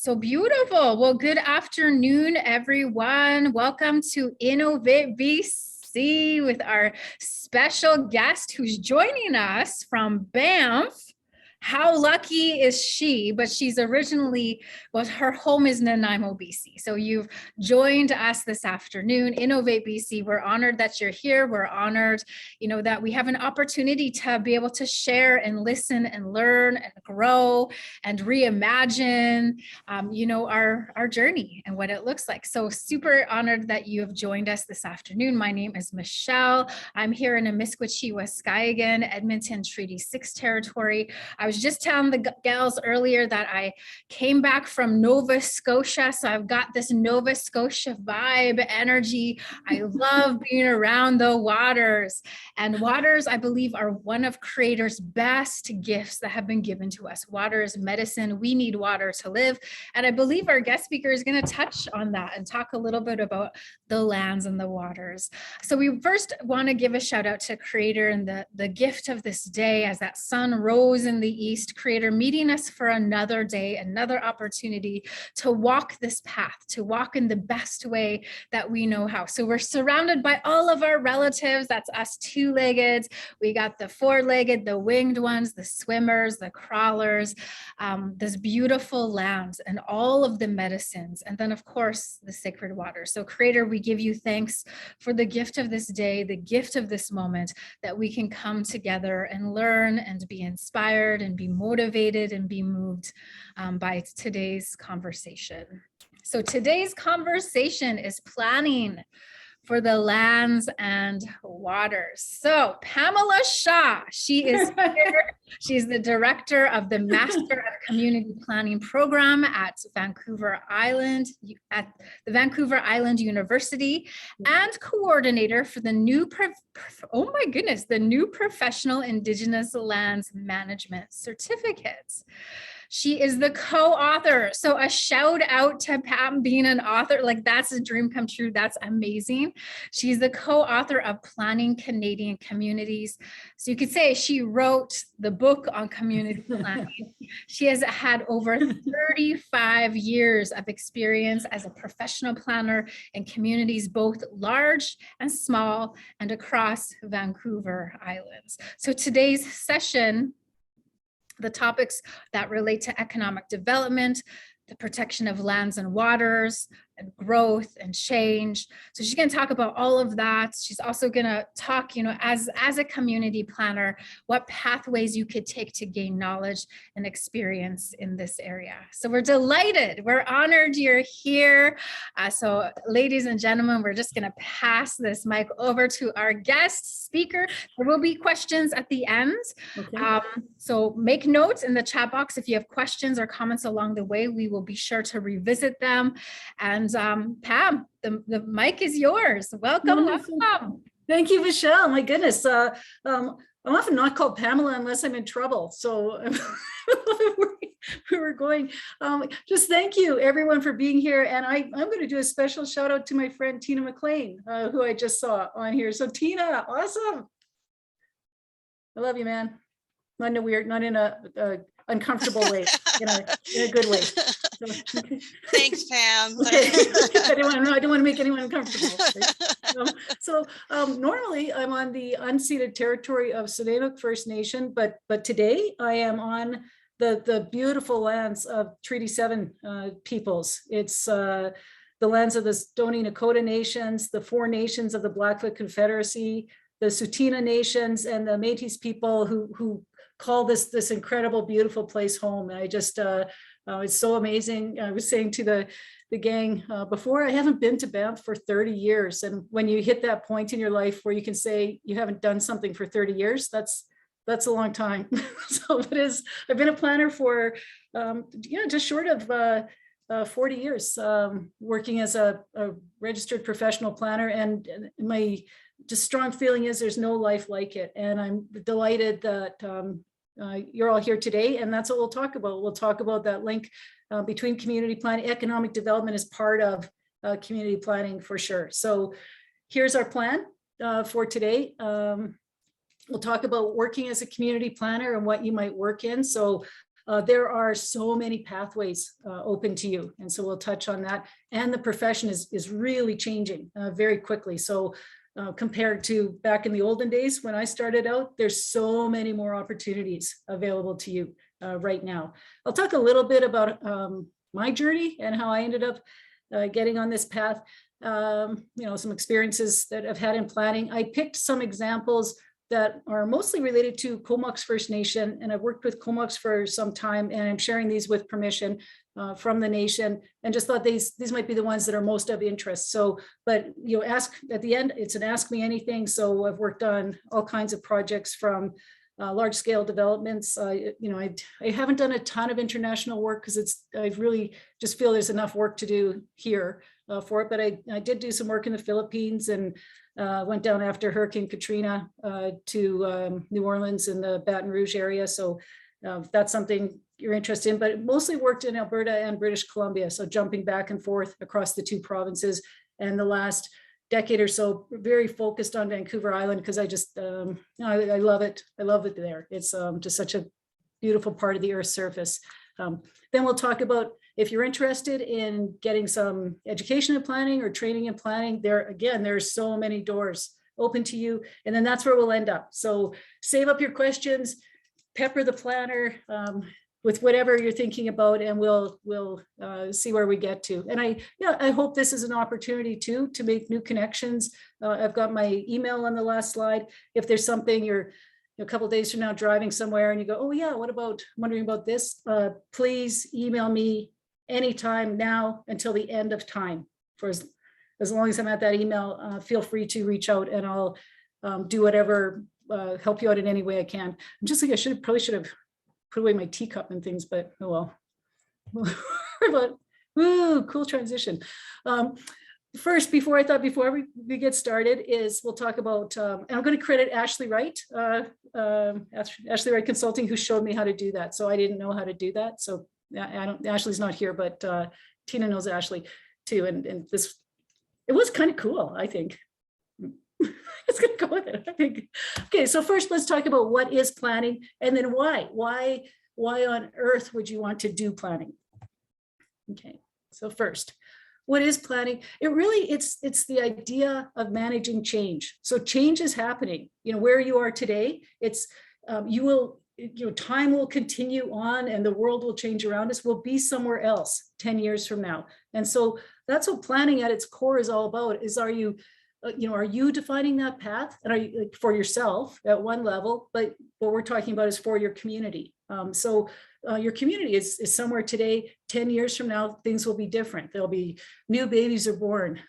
So beautiful. Well, good afternoon, everyone. Welcome to Innovate BC with our special guest who's joining us from Banff. How lucky is she? But she's originally, well, her home is Nanaimo, BC. So you've joined us this afternoon, Innovate BC. We're honored that you're here. We're honored, that we have an opportunity to be able to share and listen and learn and grow and reimagine, our journey and what it looks like. So super honored that you have joined us this afternoon. My name is Michelle. I'm here in Amiskwaciy, Waskahigan, Edmonton Treaty 6 territory. I was just telling the gals earlier that I came back from Nova Scotia, so I've got this Nova Scotia vibe, energy. I love being around the waters. And waters, I believe, are one of Creator's best gifts that have been given to us. Water is medicine. We need water to live. And I believe our guest speaker is going to touch on that and talk a little bit about the lands and the waters. So we first want to give a shout out to Creator and the gift of this day as that sun rose in the east, Creator meeting us for another day, another opportunity to walk this path, to walk in the best way that we know how. So we're surrounded by all of our relatives. That's us two-legged. We got the four-legged, the winged ones, the swimmers, the crawlers, this beautiful lands and all of the medicines. And then of course, the sacred water. So Creator, we give you thanks for the gift of this day, the gift of this moment that we can come together and learn and be inspired and be motivated and be moved by today's conversation. So today's conversation is planning for the lands and waters. So Pamela Shaw, she is here. She's the director of the Master of Community Planning program at Vancouver Island, at the Vancouver Island University, and coordinator for the new, the new Professional Indigenous Lands Management Certificates. She is the co-author. So a shout out to Pam being an author. Like, that's a dream come true. That's amazing. She's the co-author of Planning Canadian Communities. So you could say she wrote the book on community planning. She has had over 35 years of experience as a professional planner in communities, both large and small and across Vancouver Islands. So today's session, the topics that relate to economic development, the protection of lands and waters, and growth and change. So she's going to talk about all of that. She's also going to talk, as a community planner, what pathways you could take to gain knowledge and experience in this area. So we're delighted. We're honored you're here. So ladies and gentlemen, we're just going to pass this mic over to our guest speaker. There will be questions at the end. Okay. So make notes in the chat box if you have questions or comments along the way. We will be sure to revisit them. And Pam, the mic is yours. Welcome. Welcome. Thank you, Michelle. My goodness. I'm often not called Pamela unless I'm in trouble. So we were going. Just thank you, everyone, for being here. And I'm going to do a special shout out to my friend Tina McLean, who I just saw on here. So Tina, awesome. I love you, man. Not in a weird, not in a uncomfortable way, in a good way. So, thanks, Pam. Okay. I don't want to make anyone uncomfortable. Right? Normally I'm on the unceded territory of Sinainuk First Nation, but today I am on the beautiful lands of Treaty 7 peoples. It's the lands of the Stoney Nakoda Nations, the 4 nations of the Blackfoot Confederacy, the Tsuut'ina Nations, and the Métis people who call this incredible, beautiful place home. And I just, it's so amazing. I was saying to the gang before, I haven't been to Banff for 30 years. And when you hit that point in your life where you can say you haven't done something for 30 years, that's a long time. So it is, I've been a planner for, just short of 40 years, working as a registered professional planner. And my just strong feeling is there's no life like it. And I'm delighted that you're all here today. And that's what we'll talk about. We'll talk about that link between community planning. Economic development is part of community planning for sure. So here's our plan for today. We'll talk about working as a community planner and what you might work in. So there are so many pathways open to you. And so we'll touch on that. And the profession is really changing very quickly. So compared to back in the olden days when I started out, there's so many more opportunities available to you right now. I'll talk a little bit about my journey and how I ended up getting on this path. Some experiences that I've had in planning. I picked some examples that are mostly related to Comox First Nation, and I've worked with Comox for some time, and I'm sharing these with permission from the nation, and just thought these might be the ones that are most of interest. So, but ask at the end, it's an ask me anything. So I've worked on all kinds of projects from large scale developments. I haven't done a ton of international work because I really just feel there's enough work to do here for it. But I did do some work in the Philippines and went down after Hurricane Katrina to New Orleans in the Baton Rouge area. So if that's something you're interested in, but mostly worked in Alberta and British Columbia. So jumping back and forth across the two provinces, and the last decade or so very focused on Vancouver Island because I just I love it. I love it there. It's just such a beautiful part of the Earth's surface. Then we'll talk about if you're interested in getting some education in planning or training in planning. There's so many doors open to you, and then that's where we'll end up. So save up your questions, pepper the planner with whatever you're thinking about, and we'll see where we get to. And I hope this is an opportunity too to make new connections. I've got my email on the last slide. If there's something you're a couple of days from now driving somewhere and you go, oh yeah, wondering about this, please email me anytime now until the end of time. For as long as I'm at that email, feel free to reach out, and I'll do whatever, help you out in any way I can. I'm just like, I probably should have put away my teacup and things, but oh well. But cool transition. First, before we get started, we'll talk about, and I'm going to credit Ashley Wright, Ashley Wright Consulting, who showed me how to do that. So I didn't know how to do that. So Ashley's not here, but Tina knows Ashley too. And it was kind of cool, I think. It's going to go with it, I think. Okay, so first let's talk about what is planning, and then why. Why on earth would you want to do planning? Okay, so first, what is planning? It's the idea of managing change. So change is happening. Where you are today, it's time will continue on, and the world will change around us. We'll be somewhere else 10 years from now, and so that's what planning at its core is all about. Are you defining that path, and are you for yourself at one level, but what we're talking about is for your community. Your community is somewhere today. 10 years from now, things will be different. There'll be new babies are born.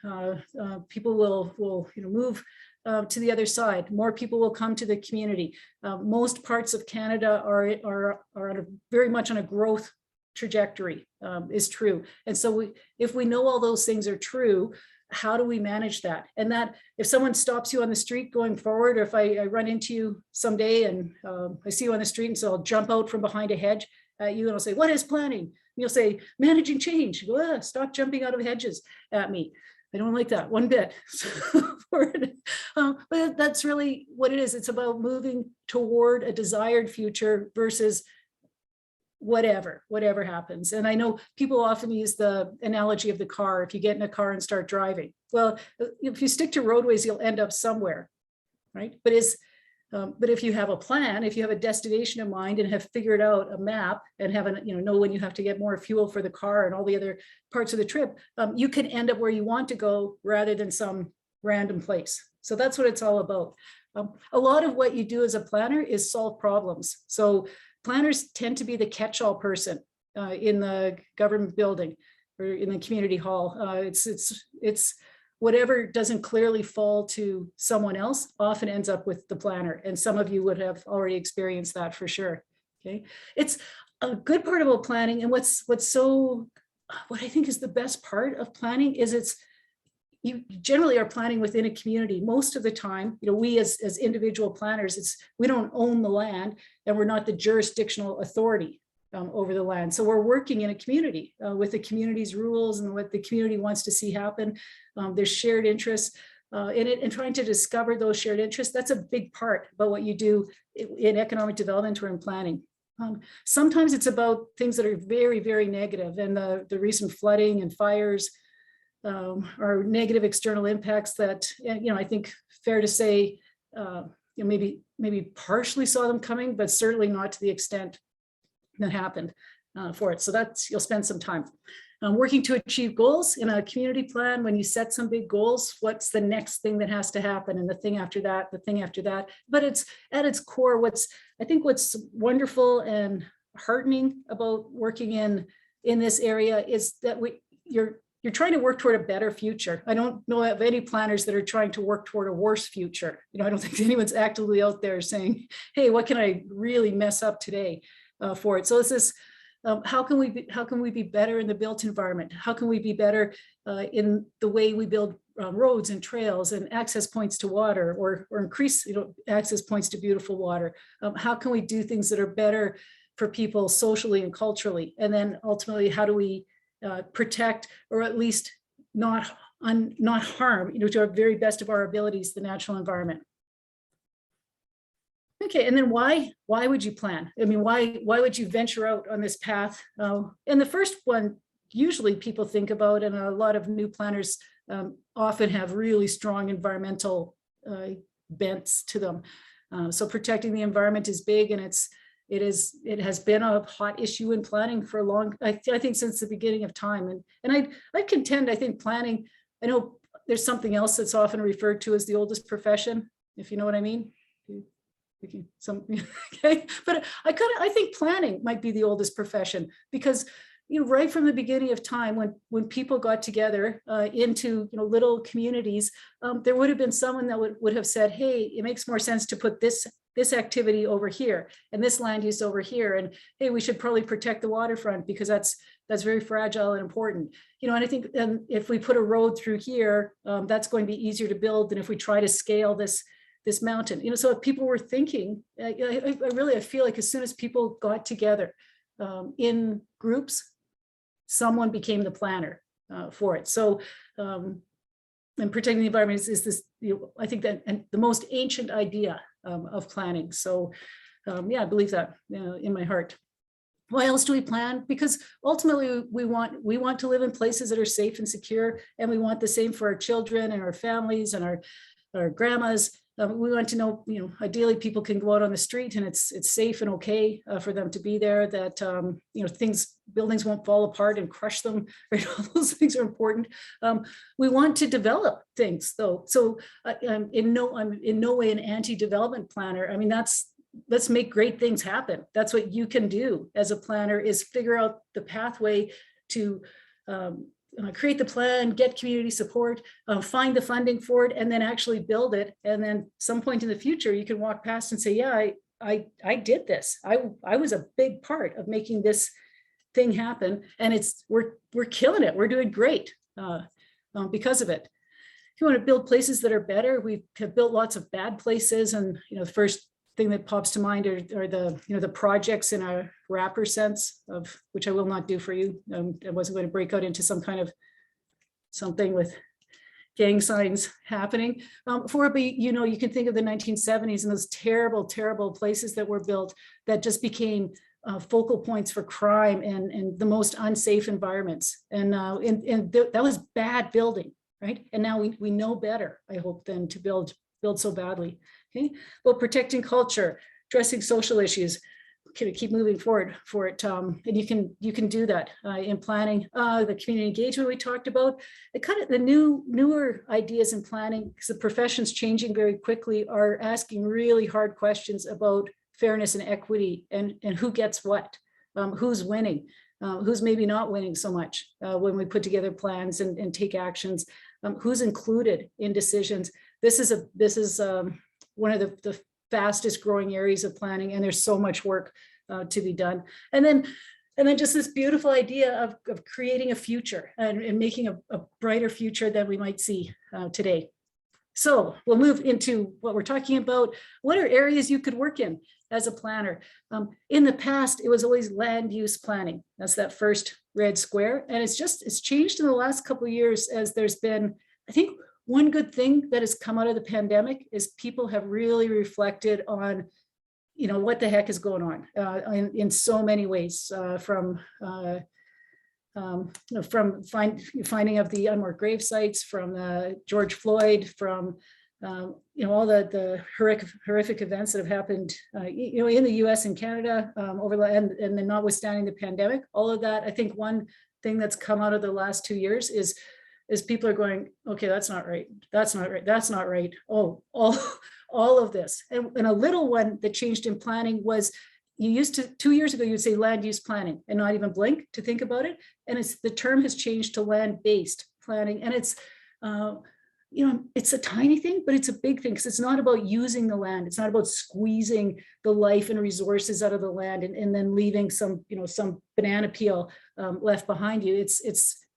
People will move to the other side. More people will come to the community. Most parts of Canada are very much on a growth trajectory, is true. And so if we know all those things are true, how do we manage that? And that if someone stops you on the street going forward, or if I run into you someday and I see you on the street, and so I'll jump out from behind a hedge at you and I'll say, what is planning? And you'll say, managing change. Stop jumping out of hedges at me. I don't like that one bit. But that's really what it is. It's about moving toward a desired future versus whatever happens. And I know people often use the analogy of the car. If you get in a car and start driving, well, if you stick to roadways, you'll end up somewhere, right? But if you have a plan, if you have a destination in mind and have figured out a map and know when you have to get more fuel for the car and all the other parts of the trip, you can end up where you want to go rather than some random place. So that's what it's all about. A lot of what you do as a planner is solve problems. So planners tend to be the catch-all person in the government building or in the community hall. It's whatever doesn't clearly fall to someone else often ends up with the planner. And some of you would have already experienced that for sure. Okay, it's a good part about planning, and what I think is the best part of planning is you generally are planning within a community most of the time. We as individual planners, we don't own the land, and we're not the jurisdictional authority over the land. So we're working in a community with the community's rules and what the community wants to see happen. There's shared interests in it, and trying to discover those shared interests. That's a big part about what you do in economic development or in planning. Sometimes it's about things that are very, very negative, and the recent flooding and fires are negative external impacts that, I think fair to say, maybe partially saw them coming, but certainly not to the extent that happened for it. So you'll spend some time working to achieve goals in a community plan. When you set some big goals, what's the next thing that has to happen, and the thing after that, the thing after that. But it's at its core, what's wonderful and heartening about working in this area is that you're trying to work toward a better future. I don't know of any planners that are trying to work toward a worse future. I don't think anyone's actively out there saying, hey, what can I really mess up today for it? So it's this, how can we be better in the built environment? How can we be better in the way we build roads and trails and access points to water, or increase access points to beautiful water? How can we do things that are better for people socially and culturally? And then ultimately, how do we protect, or at least not harm, to our very best of our abilities, the natural environment? Okay, and then why would you plan? I mean, why would you venture out on this path? And the first one, usually people think about, and a lot of new planners often have really strong environmental bents to them. So protecting the environment is big, and it has been a hot issue in planning for a long, I think since the beginning of time. And I contend, I think planning, I know there's something else that's often referred to as the oldest profession, if you know what I mean. Okay, but I think planning might be the oldest profession, because right from the beginning of time, when people got together into little communities, there would have been someone that would have said, hey, it makes more sense to put this activity over here and this land use over here, and hey, we should probably protect the waterfront because that's very fragile and important. And I think if we put a road through here, that's going to be easier to build than if we try to scale this mountain. So if people were thinking, I feel like as soon as people got together in groups, someone became the planner for it. So and protecting the environment is this, I think that, and the most ancient idea of planning. So yeah, I believe that in my heart. Why else do we plan? Because ultimately we want to live in places that are safe and secure, and we want the same for our children and our families and our grandmas. We want to know, ideally people can go out on the street and it's safe and okay for them to be there, that, buildings won't fall apart and crush them, right? All those things are important. We want to develop things though. So I'm in no way an anti-development planner. I mean, let's make great things happen. That's what you can do as a planner, is figure out the pathway to create the plan, get community support, find the funding for it, and then actually build it. And then some point in the future, you can walk past and say, yeah, I did this. I was a big part of making this thing happen. And we're killing it. We're doing great because of it. If you want to build places that are better, we have built lots of bad places. And, the first thing that pops to mind are the projects in a wrapper sense, of which I will not do for you. I wasn't going to break out into some kind of something with gang signs happening for it, but you can think of the 1970s and those terrible places that were built that just became focal points for crime and the most unsafe environments, and that was bad building, right? And now we know better, I hope, than to build so badly. Okay, well, protecting culture, addressing social issues, keep moving forward for it, and you can do that in planning. The community engagement we talked about, the newer ideas in planning, because the profession's changing very quickly, are asking really hard questions about fairness and equity, and who gets what, who's winning, who's maybe not winning so much when we put together plans and take actions, who's included in decisions. This is one of the fastest growing areas of planning, and there's so much work to be done. And then just this beautiful idea of creating a future and making a brighter future than we might see today. So we'll move into what we're talking about. What are areas you could work in as a planner? In the past, it was always land use planning. That's that first red square. And it's changed in the last couple of years, as there's been, I think, one good thing that has come out of the pandemic is people have really reflected on what the heck is going on in so many ways, from finding of the unmarked grave sites, from George Floyd, from all the horrific events that have happened, in the U.S. and Canada and then notwithstanding the pandemic, all of that. I think one thing that's come out of the last 2 years is people are going, okay, that's not right. That's not right. That's not right. Oh, all of this. And a little one that changed in planning was, you used to, 2 years ago, you'd say land use planning and not even blink to think about it. And the term has changed to land-based planning. And it's, it's a tiny thing, but it's a big thing, because it's not about using the land. It's not about squeezing the life and resources out of the land and then leaving some banana peel left behind you.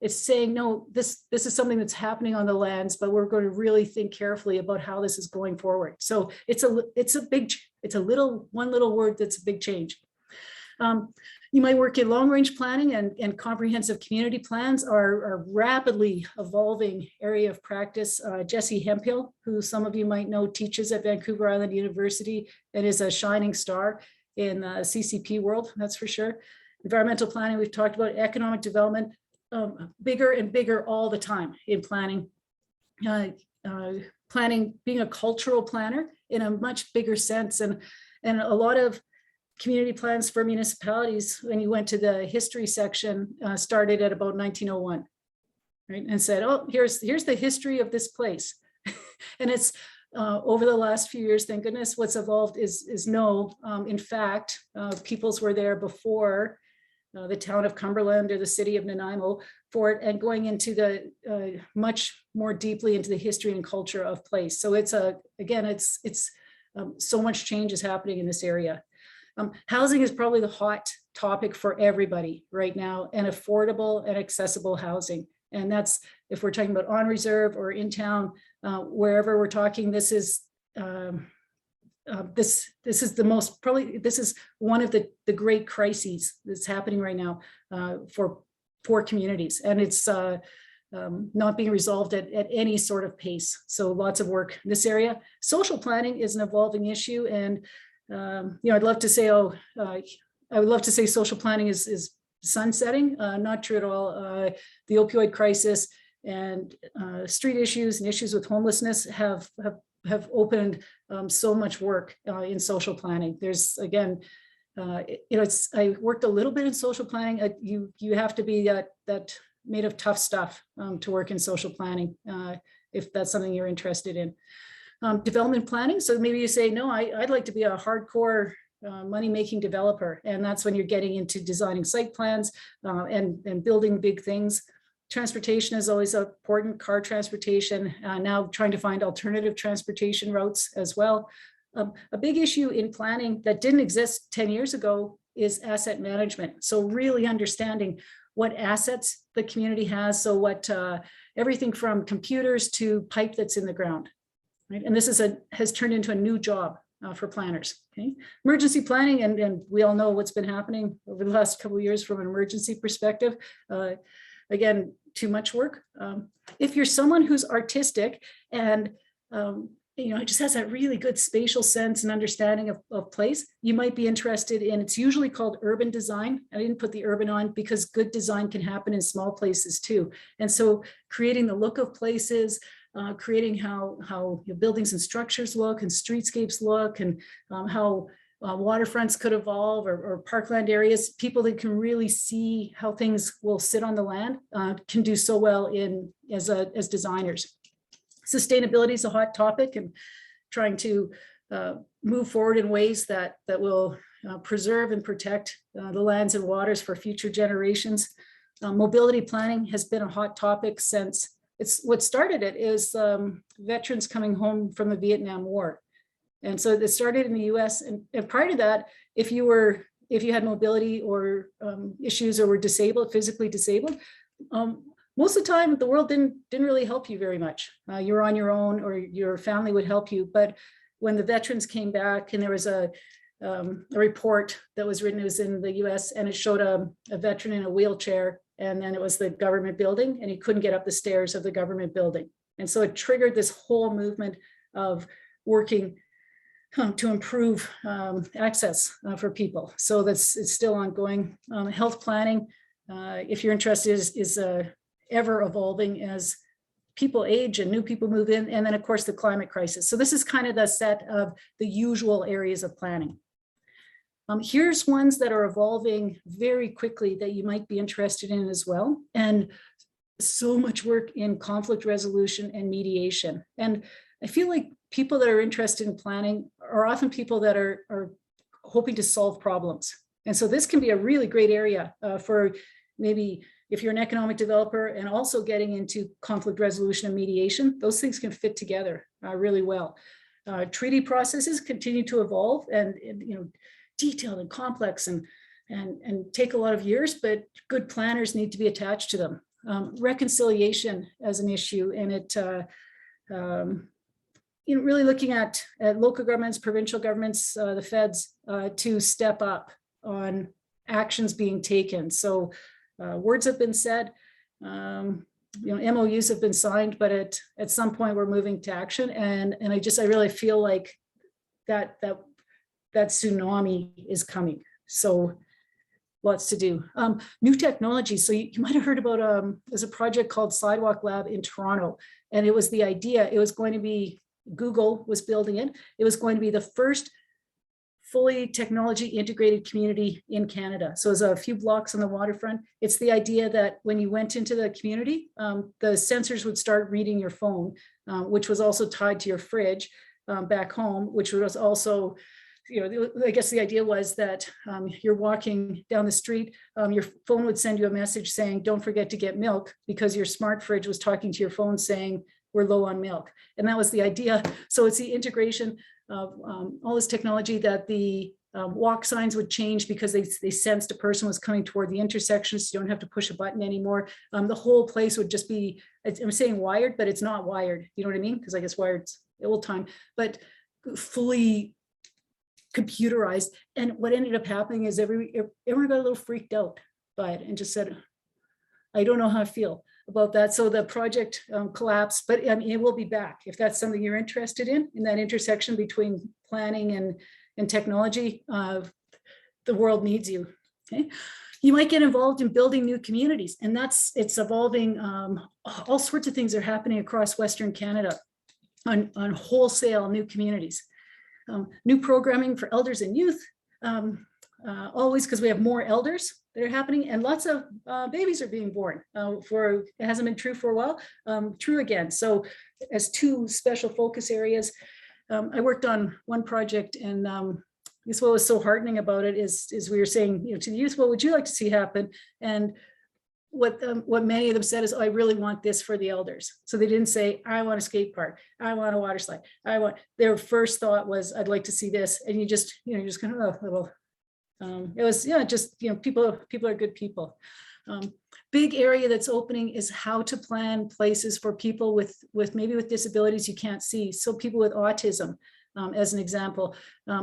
It's saying, no, this is something that's happening on the lands, but we're going to really think carefully about how this is going forward. So it's one little word that's a big change. You might work in long-range planning, and comprehensive community plans are a rapidly evolving area of practice. Jesse Hemphill, who some of you might know, teaches at Vancouver Island University and is a shining star in the CCP world, that's for sure. Environmental planning, we've talked about. Economic development, bigger and bigger all the time in planning. Planning, being a cultural planner in a much bigger sense, and a lot of community plans for municipalities, when you went to the history section, started at about 1901, right? And said, oh, here's the history of this place. And it's over the last few years, thank goodness, what's evolved is no, in fact, peoples were there before the town of Cumberland or the city of Nanaimo for it, and going into the much more deeply into the history and culture of place. So it's so much change is happening in this area. Housing is probably the hot topic for everybody right now, and affordable and accessible housing. And that's, if we're talking about on reserve or in town, wherever we're talking, this is this is the most, probably, this is one of the great crises that's happening right now for communities. And it's not being resolved at any sort of pace. So lots of work in this area. Social planning is an evolving issue. And I'd love to say, I would love to say social planning is sunsetting. Not true at all. The opioid crisis and street issues and issues with homelessness have opened so much work in social planning. There's, again, I worked a little bit in social planning. You have to be that made of tough stuff to work in social planning, if that's something you're interested in. Development planning. So maybe you say, no, I'd like to be a hardcore money-making developer. And that's when you're getting into designing site plans and building big things. Transportation is always important, car transportation, now trying to find alternative transportation routes as well. A big issue in planning that didn't exist 10 years ago is asset management. So really understanding what assets the community has. So what everything from computers to pipe that's in the ground. Right? And this has turned into a new job for planners. Okay, emergency planning, and we all know what's been happening over the last couple of years from an emergency perspective. Again, too much work. If you're someone who's artistic and just has that really good spatial sense and understanding of place, you might be interested in. It's usually called urban design. I didn't put the urban on because good design can happen in small places too. And so creating the look of places, creating how buildings and structures look and streetscapes look, and how waterfronts could evolve, or parkland areas, people that can really see how things will sit on the land can do so well as designers. Sustainability is a hot topic, and trying to move forward in ways that will preserve and protect the lands and waters for future generations. Mobility planning has been a hot topic since what started it is veterans coming home from the Vietnam War. And so it started in the US, and prior to that, if you had mobility or issues or were disabled, physically disabled, most of the time the world didn't really help you very much. You were on your own, or your family would help you. But when the veterans came back, and there was a report that was written, it was in the US, and it showed a veteran in a wheelchair, and then it was the government building, and he couldn't get up the stairs of the government building. And so it triggered this whole movement of working to improve access for people. So it's still ongoing. Health planning, if you're interested, is ever evolving as people age and new people move in. And then of course the climate crisis. So this is kind of the set of the usual areas of planning. Here's ones that are evolving very quickly that you might be interested in as well. And so much work in conflict resolution and mediation. And I feel like people that are interested in planning are often people that are hoping to solve problems. And so this can be a really great area for maybe if you're an economic developer and also getting into conflict resolution and mediation. Those things can fit together really well. Treaty processes continue to evolve and detailed and complex and take a lot of years, but good planners need to be attached to them. Reconciliation as an issue, and it really looking at local governments, provincial governments, the feds to step up on actions being taken. So words have been said, MOUs have been signed, but at some point we're moving to action, and I really feel like that tsunami is coming. So lots to do. New technology. So you might have heard about there's a project called Sidewalk Lab in Toronto, and it was the idea. It was going to be, Google was building it. It was going to be the first fully technology integrated community in Canada. So it's a few blocks on the waterfront. It's the idea that when you went into the community, the sensors would start reading your phone, which was also tied to your fridge back home, which was also, I guess the idea was that you're walking down the street, your phone would send you a message saying, don't forget to get milk, because your smart fridge was talking to your phone saying, we're low on milk. And that was the idea. So it's the integration of all this technology that the walk signs would change because they sensed a person was coming toward the intersection, so you don't have to push a button anymore. The whole place would just be, I'm saying wired, but it's not wired. You know what I mean? Because I guess wired's old time, but fully computerized. And what ended up happening is everyone got a little freaked out by it and just said, I don't know how I feel about that. So the project collapsed, but it will be back. If that's something you're interested in that intersection between planning and technology, the world needs you. Okay. You might get involved in building new communities, and it's evolving. All sorts of things are happening across Western Canada on wholesale new communities. New programming for elders and youth, always because we have more elders that are happening, and lots of babies are being born. It hasn't been true for a while, true again. So as two special focus areas, I worked on one project, and this what was so heartening about it is we were saying to the youth, what would you like to see happen? And what many of them said is, oh, I really want this for the elders. So they didn't say, I want a skate park, I want a water slide, their first thought was, I'd like to see this. And you just kind of, oh, well, it was, just, people are good people. Big area that's opening is how to plan places for people with maybe with disabilities you can't see. So people with autism, as an example,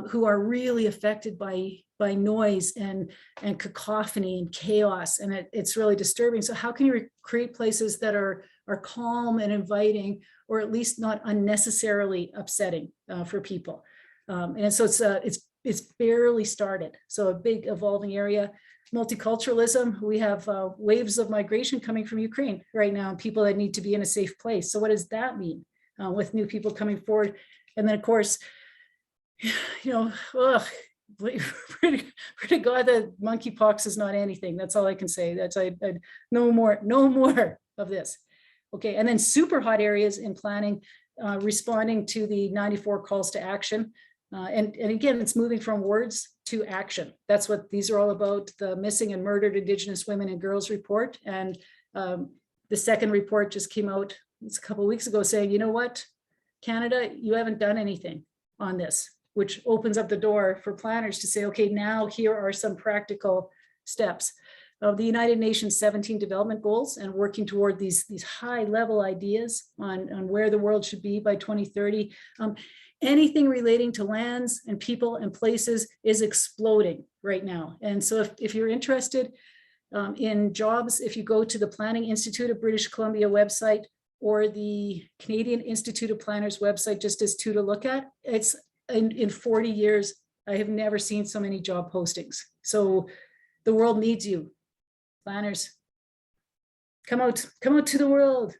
who are really affected by noise and cacophony and chaos, and it's really disturbing. So how can you create places that are calm and inviting, or at least not unnecessarily upsetting for people? And so it's barely started. So a big evolving area. Multiculturalism, we have waves of migration coming from Ukraine right now, and people that need to be in a safe place. So what does that mean with new people coming forward? And then of course, pray to God that monkeypox is not anything. That's all I can say. That's no more of this. Okay, and then super hot areas in planning, responding to the 94 calls to action. And again, it's moving from words to action. That's what these are all about. The Missing and Murdered Indigenous Women and Girls report. And the second report just came out a couple of weeks ago saying, you know what, Canada, you haven't done anything on this, which opens up the door for planners to say, okay, now here are some practical steps of the United Nations 17 development goals, and working toward these high level ideas on where the world should be by 2030. Anything relating to lands and people and places is exploding right now. And so if you're interested in jobs, if you go to the Planning Institute of British Columbia website or the Canadian Institute of Planners website, just as two to look at, it's in 40 years, I have never seen so many job postings. So the world needs you. Planners, come out to the world.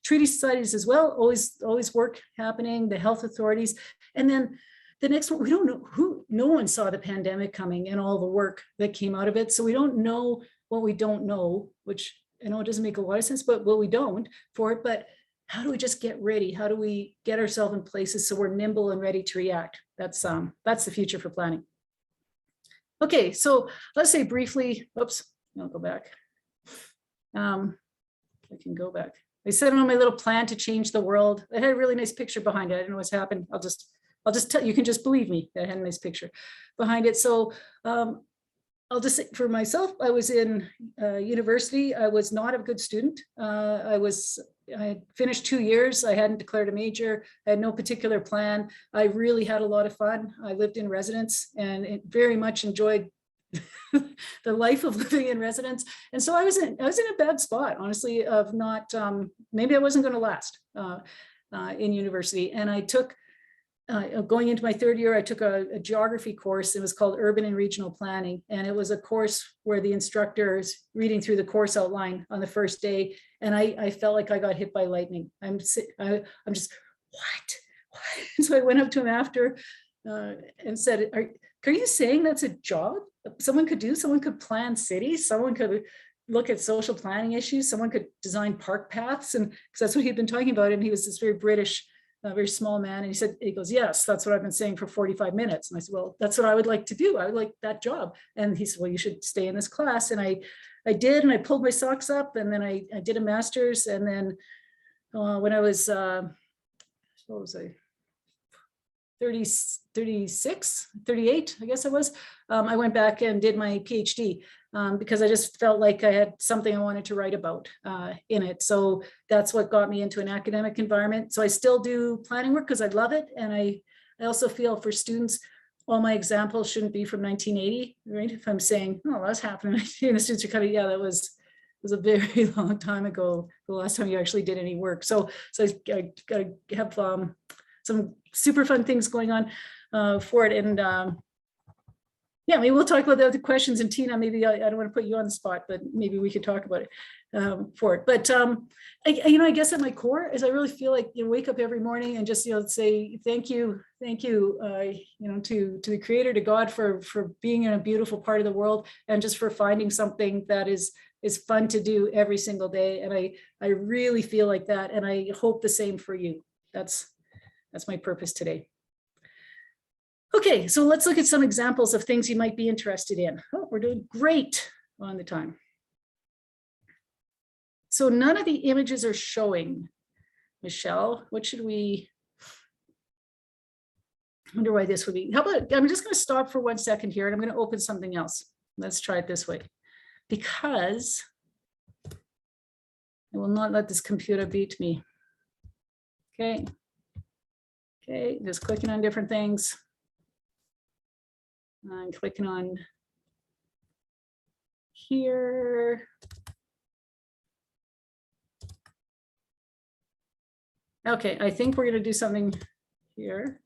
Treaty societies as well, always work happening, the health authorities. And then the next one, we don't know no one saw the pandemic coming and all the work that came out of it. So we don't know what we don't know, which I know it doesn't make a lot of sense, but what we don't for it. But how do we just get ready? How do we get ourselves in places so we're nimble and ready to react? That's the future for planning. Okay, so let's say briefly, oops, I'll go back. I can go back. I said on my little plan to change the world. I had a really nice picture behind it. I don't know what's happened. I'll just tell you, can just believe me that I had a nice picture behind it. So I'll just say for myself, I was in university. I was not a good student. I had finished 2 years. I hadn't declared a major. I had no particular plan. I really had a lot of fun. I lived in residence and it very much enjoyed the life of living in residence. And so I was in a bad spot, honestly, of not, maybe I wasn't going to last in university. And I took, going into my third year, I took a geography course. It was called Urban and Regional Planning. And it was a course where the instructor is reading through the course outline on the first day. And I felt like I got hit by lightning. I'm just, what? So I went up to him after and said, are you saying that's a job someone could do? Someone could plan cities, someone could look at social planning issues, someone could design park paths, and because that's what he'd been talking about. And he was this very British, very small man. And he goes, yes, that's what I've been saying for 45 minutes. And I said, well, that's what I would like to do. I would like that job. And he said, well, you should stay in this class. And I did, and I pulled my socks up, and then I did a master's. And then when I was, what was I? 36, 38, I guess I was. I went back and did my PhD because I just felt like I had something I wanted to write about in it. So that's what got me into an academic environment. So I still do planning work because I love it. And I also feel for students, all my examples shouldn't be from 1980, right? If I'm saying, oh, that's happening, the students are kind of, yeah, that was a very long time ago, the last time you actually did any work. So I have some super fun things going on for it. And yeah, maybe we'll talk about the other questions. And Tina, maybe I don't want to put you on the spot, but maybe we could talk about it for it. But I guess at my core is I really feel like you wake up every morning and just say thank you, to the Creator, to God for being in a beautiful part of the world, and just for finding something that is fun to do every single day. And I really feel like that, and I hope the same for you. That's my purpose today. Okay, so let's look at some examples of things you might be interested in. Oh, we're doing great on the time. So none of the images are showing. Michelle, what should we, I wonder why this would be. How about, I'm just going to stop for 1 second here and I'm going to open something else. Let's try it this way, because I will not let this computer beat me. Okay. Okay, just clicking on different things. I'm clicking on here. Okay, I think we're going to do something here.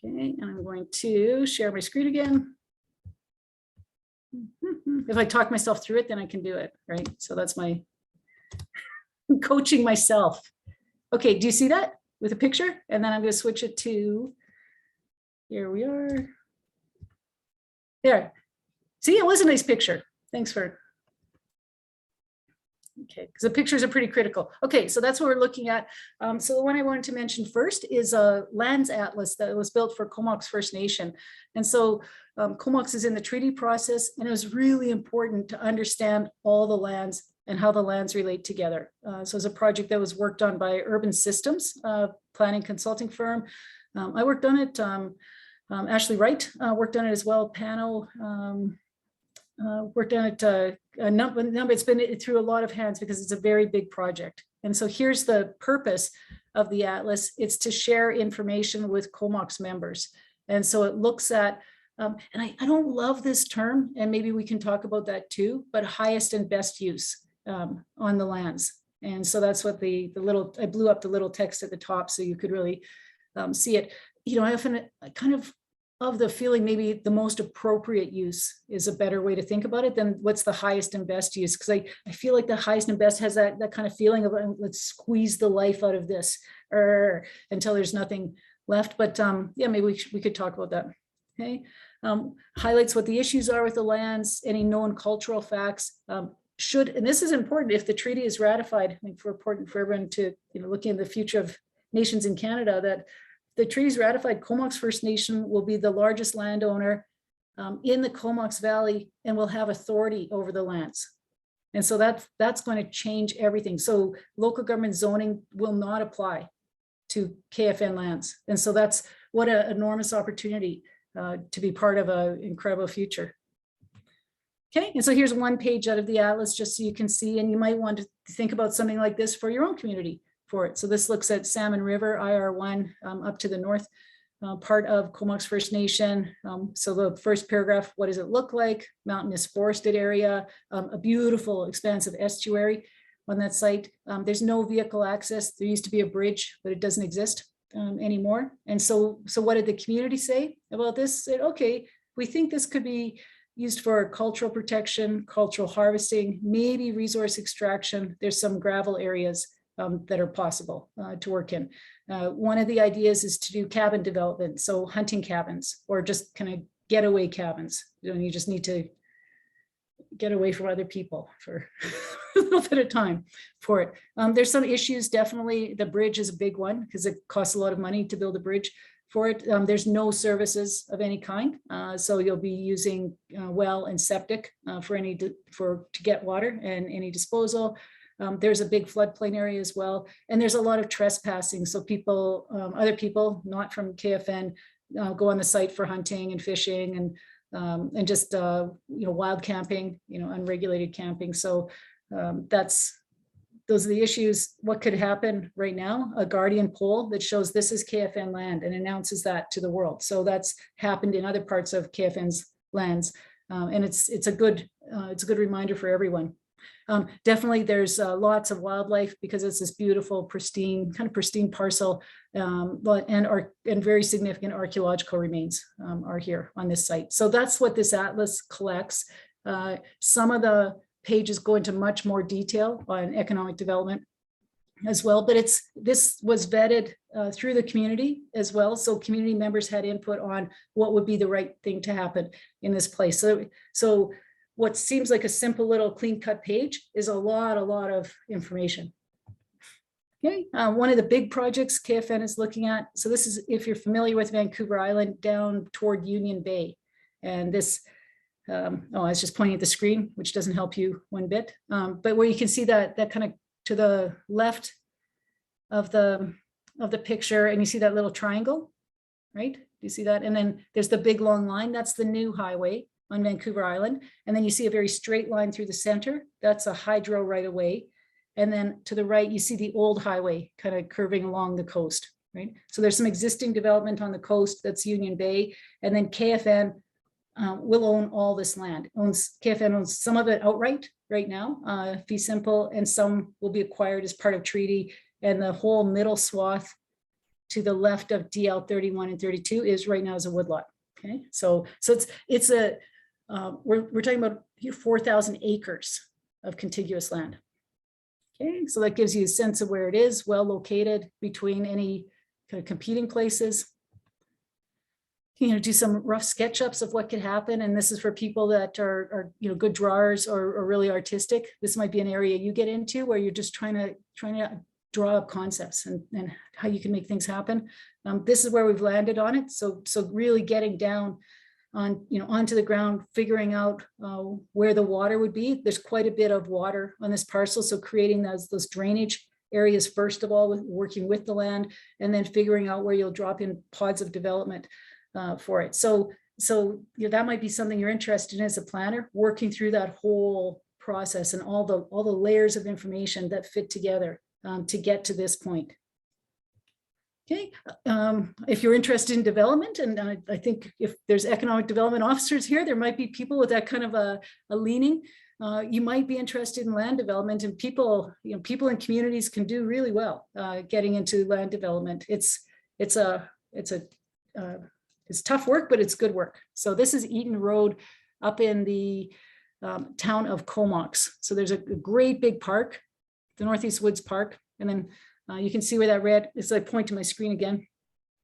Okay, and I'm going to share my screen again. If I talk myself through it, then I can do it, right? So that's my coaching myself. Okay, do you see that with a picture? And then I'm going to switch it to, here we are. There. See, it was a nice picture. Thanks for, okay, because the pictures are pretty critical. Okay, so that's what we're looking at. So the one I wanted to mention first is a lands atlas that was built for Comox First Nation. And so Comox is in the treaty process, and it was really important to understand all the lands and how the lands relate together. So it's a project that was worked on by Urban Systems, planning consulting firm. I worked on it. Ashley Wright worked on it as well. Pano worked on it a number. It's been through a lot of hands because it's a very big project. And so here's the purpose of the atlas. It's to share information with Comox members. And so it looks at, and I don't love this term, and maybe we can talk about that too, but highest and best use on the lands. And so that's what the little, I blew up the little text at the top so you could really see it. I often kind of the feeling maybe the most appropriate use is a better way to think about it than what's the highest and best use. Because I feel like the highest and best has that kind of feeling of let's squeeze the life out of this until there's nothing left. But yeah, maybe we could talk about that. Okay. Highlights what the issues are with the lands, any known cultural facts. And this is important, if the treaty is ratified, I think for important for everyone to look in the future of nations in Canada, that the treaty is ratified, Comox First Nation will be the largest landowner in the Comox Valley and will have authority over the lands. And so that's going to change everything. So local government zoning will not apply to KFN lands. And so that's what an enormous opportunity to be part of an incredible future. Okay, and so here's one page out of the atlas just so you can see, and you might want to think about something like this for your own community for it. So this looks at Salmon River IR1 up to the north, part of Comox First Nation. So the first paragraph, what does it look like? Mountainous forested area, a beautiful expansive estuary on that site. There's no vehicle access. There used to be a bridge, but it doesn't exist anymore. And so what did the community say about this? Said, okay, we think this could be used for cultural protection, cultural harvesting, maybe resource extraction. There's some gravel areas that are possible to work in. One of the ideas is to do cabin development, so hunting cabins or just kind of getaway cabins. You just need to get away from other people for a little bit of time for it. There's some issues, definitely. The bridge is a big one because it costs a lot of money to build a bridge for it. There's no services of any kind, so you'll be using well and septic to get water and any disposal. There's a big floodplain area as well, and there's a lot of trespassing. So people, other people not from KFN, go on the site for hunting and fishing and just wild camping, unregulated camping. So those are the issues. What could happen right now? A Guardian poll that shows this is KFN land and announces that to the world. So that's happened in other parts of KFN's lands, and it's a good reminder for everyone. Definitely there's lots of wildlife because it's this beautiful, pristine parcel, and very significant archaeological remains are here on this site. So that's what this atlas collects. Some of the pages go into much more detail on economic development as well, but this was vetted through the community as well. So community members had input on what would be the right thing to happen in this place. So what seems like a simple little clean cut page is a lot of information. Okay, one of the big projects KFN is looking at. So this is, if you're familiar with Vancouver Island, down toward Union Bay. And this, I was just pointing at the screen, which doesn't help you one bit. But where you can see that kind of to the left of the picture, and you see that little triangle, right? Do you see that? And then there's the big long line. That's the new highway on Vancouver Island. And then you see a very straight line through the center. That's a hydro right of way. And then to the right, you see the old highway kind of curving along the coast, right? So there's some existing development on the coast, that's Union Bay. And then KFN will own all this land. KFN owns some of it outright right now, fee simple, and some will be acquired as part of treaty. And the whole middle swath to the left of DL 31 and 32 is right now as a woodlot. Okay, so it's a we're talking about 4,000 acres of contiguous land. Okay, so that gives you a sense of where it is, well located between any kind of competing places. Do some rough sketchups of what could happen, and this is for people that are good drawers or really artistic. This might be an area you get into where you're just trying to draw up concepts and how you can make things happen. This is where we've landed on it. So really getting down on, onto the ground, figuring out where the water would be. There's quite a bit of water on this parcel. So creating those drainage areas, first of all, working with the land, and then figuring out where you'll drop in pods of development for it. So that might be something you're interested in as a planner, working through that whole process and all the layers of information that fit together to get to this point. Okay, if you're interested in development, and I think if there's economic development officers here, there might be people with that kind of a leaning. you might be interested in land development, and people in communities can do really well getting into land development. It's tough work, but it's good work. So this is Eaton Road up in the town of Comox. So there's a great big park, the Northeast Woods Park. And then you can see where that red, as I point to my screen again,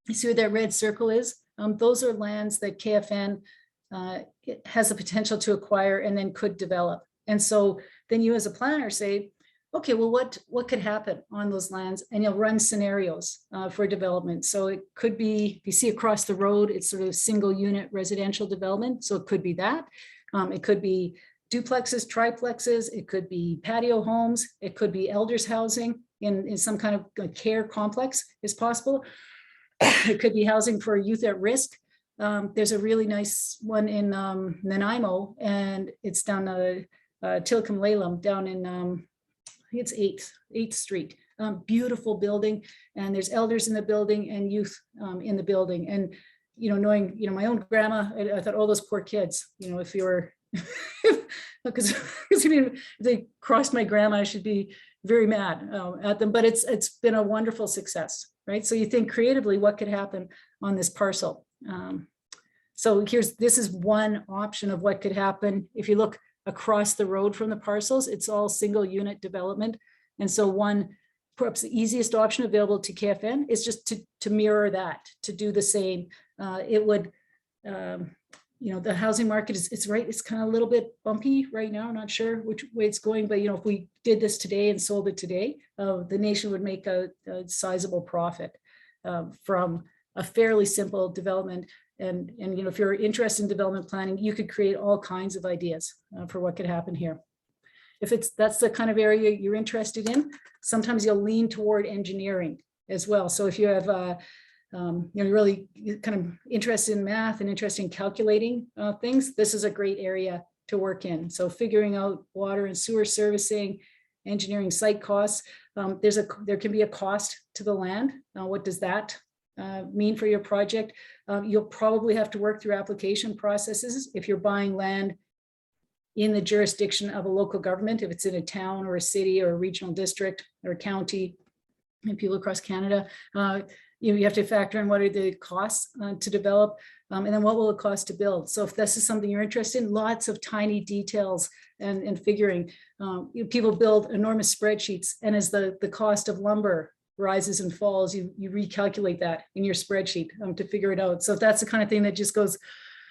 you see where that red circle is? Those are lands that KFN has the potential to acquire and then could develop. And so then you as a planner say, okay, well, what could happen on those lands? And you'll run scenarios for development. So it could be, if you see across the road, it's sort of single unit residential development. So it could be that. It could be duplexes, triplexes. It could be patio homes. It could be elders housing in some kind of care complex is possible. It could be housing for youth at risk. There's a really nice one in Nanaimo, and it's down Tilcum Lalem down in, I think it's 8th Street. Beautiful building, and there's elders in the building and youth in the building. And, knowing, my own grandma, I thought, oh, those poor kids, if you were, because if they crossed my grandma, I should be very mad at them, but it's been a wonderful success, right? So you think creatively, what could happen on this parcel? So this is one option of what could happen. If you look across the road from the parcels, it's all single unit development. And so one, perhaps the easiest option available to KFN is just to mirror that, to do the same. It would, the housing market it's right. It's kind of a little bit bumpy right now. I'm not sure which way it's going, but if we did this today and sold it today, the nation would make a sizable profit from a fairly simple development. And if you're interested in development planning, you could create all kinds of ideas for what could happen here. If that's the kind of area you're interested in, sometimes you'll lean toward engineering as well. So if you have you're really kind of interested in math and interested in calculating things, this is a great area to work in. So figuring out water and sewer servicing, engineering site costs. There can be a cost to the land. What does that mean for your project? You'll probably have to work through application processes if you're buying land in the jurisdiction of a local government, if it's in a town or a city or a regional district or a county, and people across Canada. You have to factor in what are the costs to develop, and then what will it cost to build. So if this is something you're interested in, lots of tiny details and figuring. People build enormous spreadsheets, and as the cost of lumber rises and falls, you recalculate that in your spreadsheet to figure it out. So if that's the kind of thing that just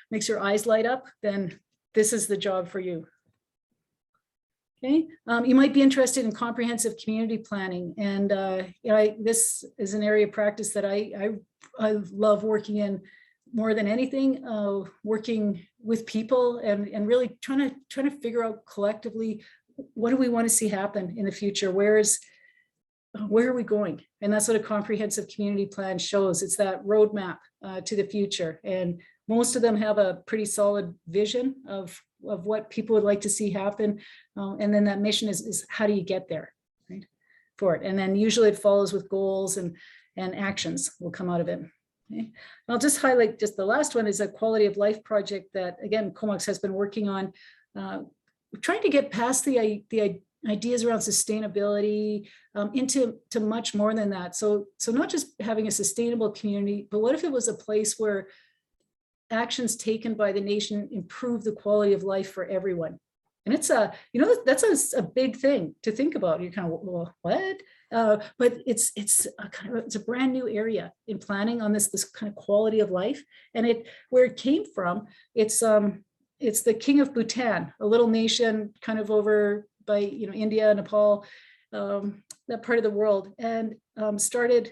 makes your eyes light up, then this is the job for you. Okay, you might be interested in comprehensive community planning, and this is an area of practice that I love working in more than anything. Working with people and really trying to figure out collectively, what do we want to see happen in the future? Where are we going? And that's what a comprehensive community plan shows. It's that roadmap to the future, and most of them have a pretty solid vision of what people would like to see happen. And then that mission is how do you get there, right, for it? And then usually it follows with goals and actions will come out of it. Okay. I'll just highlight just the last one is a quality of life project that, again, Comox has been working on, trying to get past the ideas around sustainability into much more than that. So not just having a sustainable community, but what if it was a place where actions taken by the nation improve the quality of life for everyone? And it's that's a big thing to think about. You're kind of, well, what? But it's a brand new area in planning on this kind of quality of life. And where it came from, it's the King of Bhutan, a little nation kind of over by India, Nepal, that part of the world, and started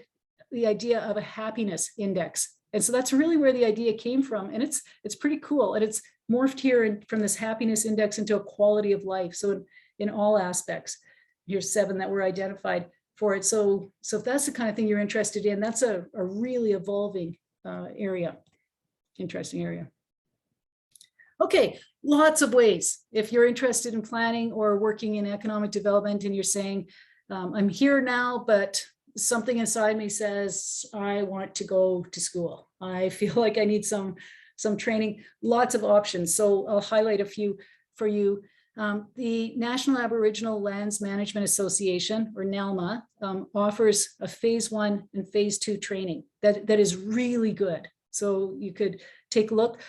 the idea of a happiness index. And so that's really where the idea came from. And it's pretty cool. And it's morphed here from this happiness index into a quality of life. So in all aspects, here's 7 that were identified for it. So if that's the kind of thing you're interested in, that's a really evolving area, interesting area. Okay, lots of ways. If you're interested in planning or working in economic development and you're saying, I'm here now, but something inside me says, I want to go to school. I feel like I need some training, lots of options. So I'll highlight a few for you. The National Aboriginal Lands Management Association, or NALMA, offers a phase 1 and phase 2 training that is really good. So you could take a look.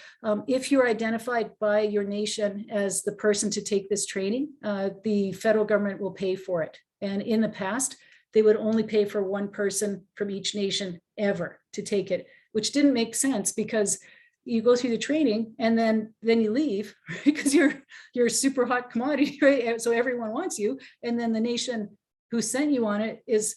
If you're identified by your nation as the person to take this training, the federal government will pay for it. And in the past, they would only pay for one person from each nation ever to take it, which didn't make sense because you go through the training and then you leave, right? Because you're a super hot commodity, right? So everyone wants you. And then the nation who sent you on it is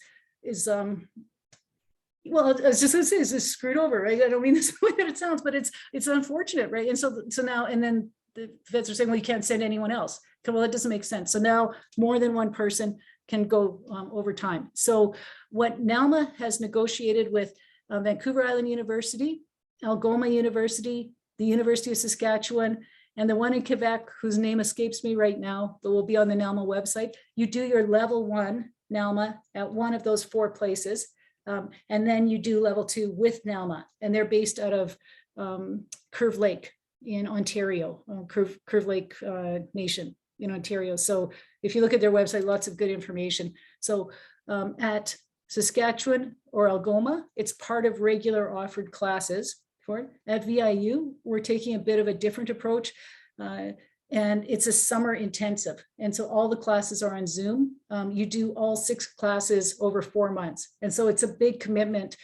well, I was just gonna say, is screwed over, right? I don't mean this the way that it sounds, but it's unfortunate, right? And so now, and then the vets are saying, well, you can't send anyone else. Well, that doesn't make sense. So now more than one person can go over time. So what NALMA has negotiated with Vancouver Island University, Algoma University, the University of Saskatchewan, and the one in Quebec, whose name escapes me right now, but will be on the NALMA website. You do your level 1 NALMA at one of those 4 places. And then you do level 2 with NALMA, and they're based out of Curve Lake in Ontario, Curve Lake Nation in Ontario. So if you look at their website, lots of good information. So at Saskatchewan or Algoma, it's part of regular offered classes for it. At VIU, we're taking a bit of a different approach. And it's a summer intensive. And so all the classes are on Zoom. You do all 6 classes over 4 months. And so it's a big commitment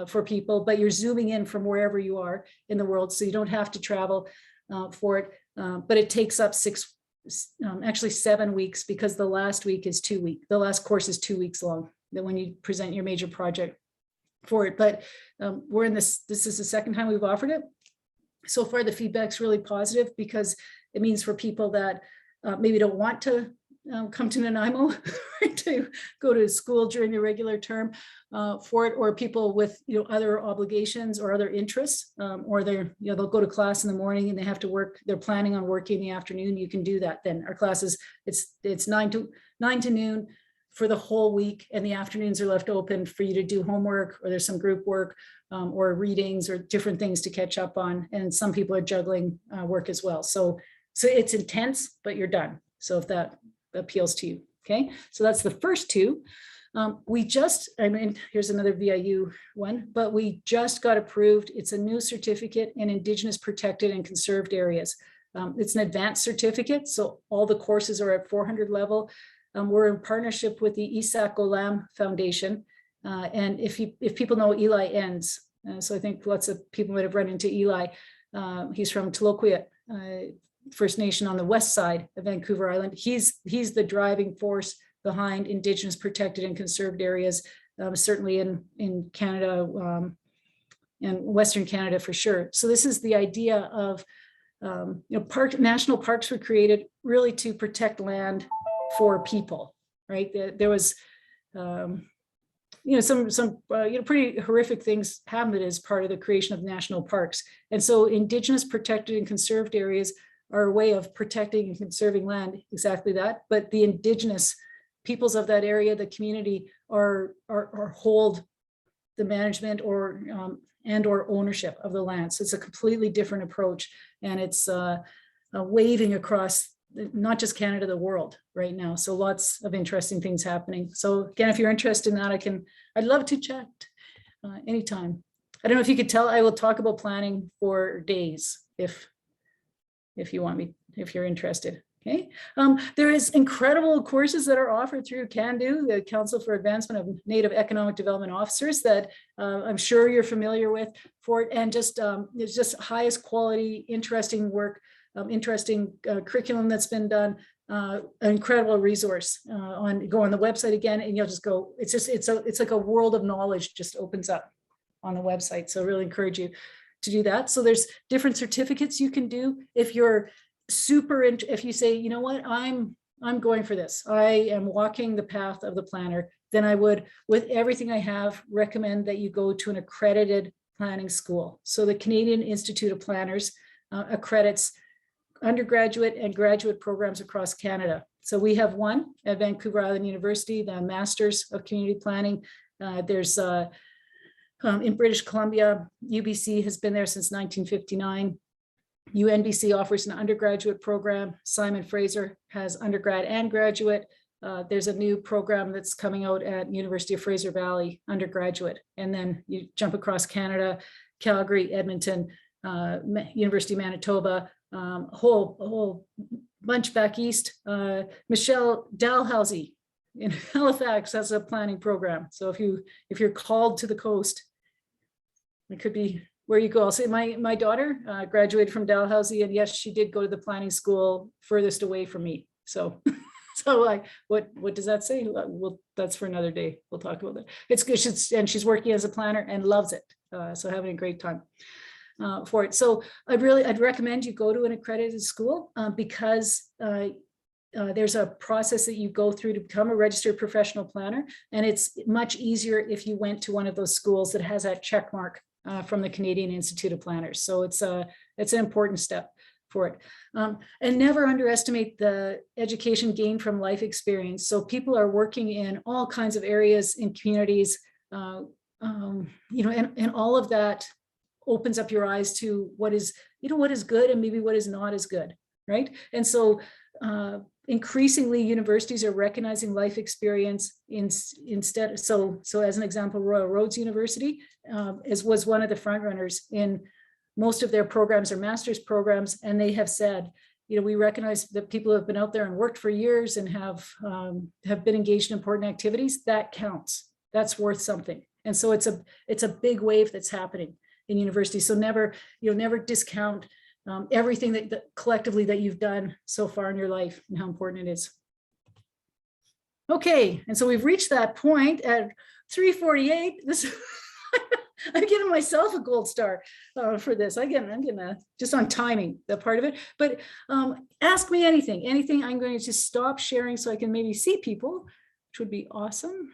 for people, but you're zooming in from wherever you are in the world. So you don't have to travel for it, but it takes up actually 7 weeks, because the last week is 2 weeks. The last course is 2 weeks long, that when you present your major project for it. But we're in this is the second time we've offered it. So far, the feedback's really positive, because it means for people that maybe don't want to come to Nanaimo to go to school during the regular term for it, or people with other obligations or other interests, or they'll go to class in the morning and they have to work. They're planning on working in the afternoon. You can do that. Then our classes, it's 9 to noon for the whole week, and the afternoons are left open for you to do homework, or there's some group work or readings or different things to catch up on. And some people are juggling work as well. So it's intense, but you're done. So if that appeals to you, okay? So that's the first 2. Here's another VIU one, but we just got approved. It's a new certificate in Indigenous protected and conserved areas. It's an advanced certificate, so all the courses are at 400 level. We're in partnership with the Isak Olam Foundation. And if people know Eli Enns, so I think lots of people might have run into Eli. He's from Tloquia First Nation on the west side of Vancouver Island. He's the driving force behind Indigenous protected and conserved areas, certainly in Canada and Western Canada for sure. So this is the idea of national parks were created really to protect land for people, right? There was some pretty horrific things happened as part of the creation of national parks. And so Indigenous protected and conserved areas are a way of protecting and conserving land, exactly that. But the Indigenous peoples of that area, the community, are hold the management or ownership of the land. So it's a completely different approach, and it's waving across not just Canada, the world right now. So lots of interesting things happening. So again, if you're interested in that, I'd love to chat anytime. I don't know if you could tell, I will talk about planning for days if you want me, if you're interested. Okay. There is incredible courses that are offered through CANDO, the Council for Advancement of Native Economic Development Officers, that I'm sure you're familiar with for it. And it's just highest quality, interesting work, interesting curriculum that's been done, an incredible resource go on the website again, and you'll just go, it's like a world of knowledge just opens up on the website. So I really encourage you to do that. So there's different certificates you can do. If you're if you say, you know what, I'm going for this, I am walking the path of the planner, then I would, with everything I have, recommend that you go to an accredited planning school. So the Canadian Institute of Planners accredits undergraduate and graduate programs across Canada. So we have one at Vancouver Island University, the Masters of Community Planning. There's in British Columbia, UBC has been there since 1959. UNBC offers an undergraduate program. Simon Fraser has undergrad and graduate. There's a new program that's coming out at University of Fraser Valley, undergraduate. And then you jump across Canada, Calgary, Edmonton, University of Manitoba, a whole bunch back east. Michelle Dalhousie in Halifax has a planning program. So if you're called to the coast, it could be where you go. I'll say my daughter graduated from Dalhousie, and yes, she did go to the planning school furthest away from me. So what does that say? Well, that's for another day. We'll talk about that. It's good. She's working as a planner and loves it. So having a great time for it. So I'd recommend you go to an accredited school because there's a process that you go through to become a registered professional planner. And it's much easier if you went to one of those schools that has that check mark from the Canadian Institute of Planners. So it's an important step for it. And never underestimate the education gained from life experience. So people are working in all kinds of areas in communities, and all of that opens up your eyes to what is good and maybe what is not as good, right? And so increasingly universities are recognizing life experience instead. So as an example, Royal Roads University was one of the front runners in most of their programs are master's programs, and they have said, we recognize that people have been out there and worked for years and have been engaged in important activities. That counts. That's worth something. And so it's a big wave that's happening in universities. So never discount everything that collectively that you've done so far in your life and how important it is. Okay, and so we've reached that point at 3:48. I'm giving myself a gold star for this. I'm getting just on timing, that part of it. But ask me anything. I'm going to just stop sharing so I can maybe see people, which would be awesome.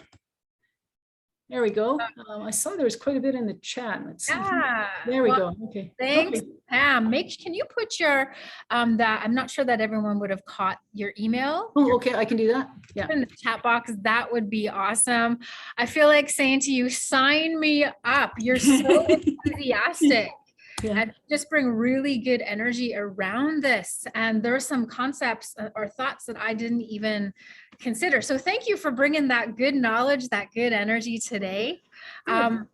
There we go. I saw there was quite a bit in the chat. Let's see. There we go. Okay. Thanks, okay. Pam. Can you put your that I'm not sure that everyone would have caught your email. Oh, okay. I can do that. Yeah. In the chat box, that would be awesome. I feel like saying to you, sign me up. You're so enthusiastic. Yeah. And just bring really good energy around this. And there are some concepts or thoughts that I didn't even consider. So thank you for bringing that good knowledge, that good energy today. So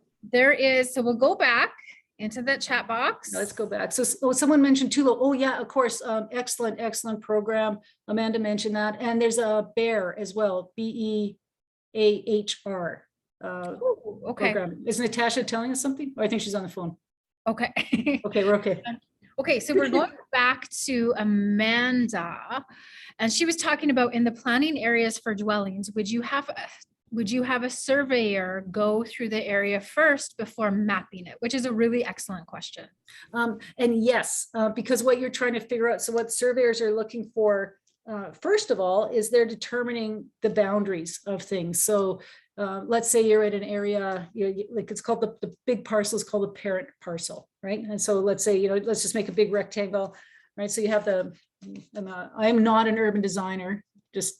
we'll go back into the chat box. Let's go back. So someone mentioned Tulo. Oh yeah, of course. Excellent program. Amanda mentioned that. And there's a BEAR as well. BEAHR. Okay. Program. Is Natasha telling us something? Or I think she's on the phone. Okay. Okay, we're okay. Okay, so we're going back to Amanda, and she was talking about in the planning areas for dwellings, would you have a surveyor go through the area first before mapping it, which is a really excellent question. And yes, because what you're trying to figure out, so what surveyors are looking for, first of all, is they're determining the boundaries of things. So let's say you're in an area, like it's called the big parcel is called the parent parcel, right? And so let's say, let's just make a big rectangle, right? So you have I'm not an urban designer, just